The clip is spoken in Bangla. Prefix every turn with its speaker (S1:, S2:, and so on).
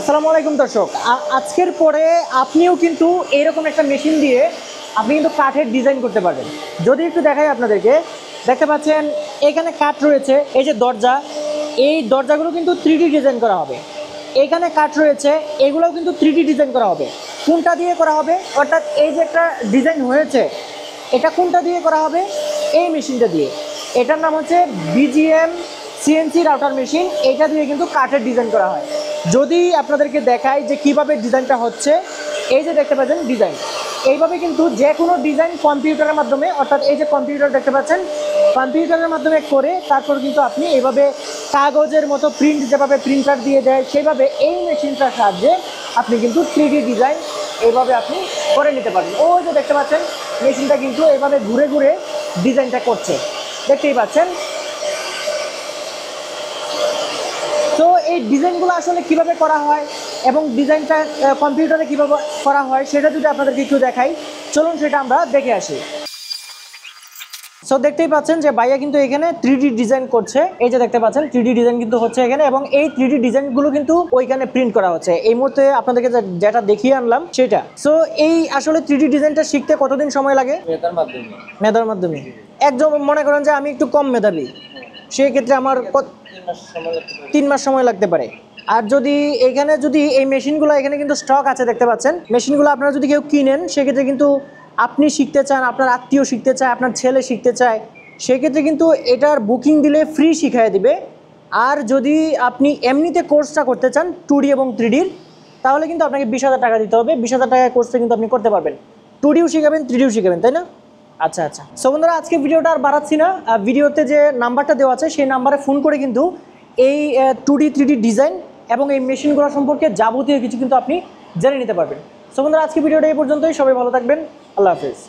S1: আসসালামু আলাইকুম দর্শক, আজকের পরে আপনিও কিন্তু এরকম একটা মেশিন দিয়ে আপনি কিন্তু কাঠের ডিজাইন করতে পারবেন। যদি একটু দেখাই আপনাদেরকে, দেখতে পাচ্ছেন এখানে কাঠ রয়েছে, এই যে দরজা, এই দরজাগুলো কিন্তু 3D ডিজাইন করা হবে। এখানে কাঠ রয়েছে, এগুলোও কিন্তু 3D ডিজাইন করা হবে। কোনটা দিয়ে করা হবে, অর্থাৎ এই যে একটা ডিজাইন হয়েছে, এটা কোনটা দিয়ে করা হবে? এই মেশিনটা দিয়ে। এটার নাম হচ্ছে বিজিএম সিএনসি রাউটার মেশিন। এটা দিয়ে কিন্তু কাঠের ডিজাইন করা হয়। যদি আপনাদেরকে দেখাই যে কিভাবে ডিজাইনটা হচ্ছে, এই যে দেখতে পাচ্ছেন ডিজাইন, এইভাবে কিন্তু যে কোনো ডিজাইন কম্পিউটারের মাধ্যমে, অর্থাৎ এই যে কম্পিউটার দেখতে পাচ্ছেন, কম্পিউটারের মাধ্যমে করে তারপর কিন্তু আপনি এইভাবে কাগজের মতো প্রিন্ট, যেভাবে প্রিন্টার দিয়ে দেয় সেইভাবে এই মেশিনটার সাহায্যে আপনি কিন্তু 3D ডিজাইন এইভাবে আপনি করে নিতে পারবেন। ওই যে দেখতে পাচ্ছেন মেশিনটা কিন্তু এইভাবে ঘুরে ঘুরে ডিজাইনটা করছে, দেখতেই পাচ্ছেন। তো এই ডিজাইনগুলো আসলে কিভাবে করা হয় এবং ডিজাইনটা কম্পিউটারে কিভাবে করা হয় সেটা যদি আপনাদেরকে একটু দেখাই, চলুন সেটা আমরা দেখে আসি। সো দেখতেই পাচ্ছেন যে ভাইয়া কিন্তু এখানে 3D ডিজাইন করছে। এই যে দেখতে পাচ্ছেন 3D ডিজাইন কিন্তু হচ্ছে এখানে, এবং এই 3D ডিজাইনগুলো কিন্তু ওইখানে প্রিন্ট করা হচ্ছে। এই মুহূর্তে আপনাদেরকে যেটা দেখিয়ে আনলাম সেটা। সো এই আসলে 3D ডিজাইনটা শিখতে কতদিন সময় লাগে? মেধার মাধ্যমে। একদম মনে করেন যে আমি একটু কম মেধাবী, সেই ক্ষেত্রে আমার 3 মাস সময় লাগতে পারে। আর যদি এখানে যদি এই মেশিনগুলো এখানে কিন্তু স্টক আছে, দেখতে পাচ্ছেন মেশিনগুলো আপনারা যদি কেউ কিনেন সেক্ষেত্রে কিন্তু আপনি শিখতে চান, আপনার আত্মীয় শিখতে চায়, আপনার ছেলে শিখতে চায়, সেক্ষেত্রে কিন্তু এটার বুকিং দিলে ফ্রি শিখায় দিবে। আর যদি আপনি এমনিতে কোর্সটা করতে চান 2D এবং 3Dর, তাহলে কিন্তু আপনাকে 20,000 টাকা দিতে হবে। 20,000 টাকায় কোর্সটা কিন্তু আপনি করতে পারবেন। 2Dও শিখাবেন, 3Dও শিখাবেন, তাই না? আচ্ছা আচ্ছা। সো বন্ধুরা, আজকে ভিডিওটা আর বাড়াচ্ছি না। ভিডিওতে যে নাম্বারটা দেওয়া আছে সেই নাম্বারে ফোন করে কিন্তু এই 2D 3D ডিজাইন এবং এই মেশিনগুলো সম্পর্কে যাবতীয় কিছু কিন্তু আপনি জেনে নিতে পারবেন। সো বন্ধুরা, আজকে ভিডিওটা এই পর্যন্তই। সবাই ভালো থাকবেন। আল্লাহ হাফেজ।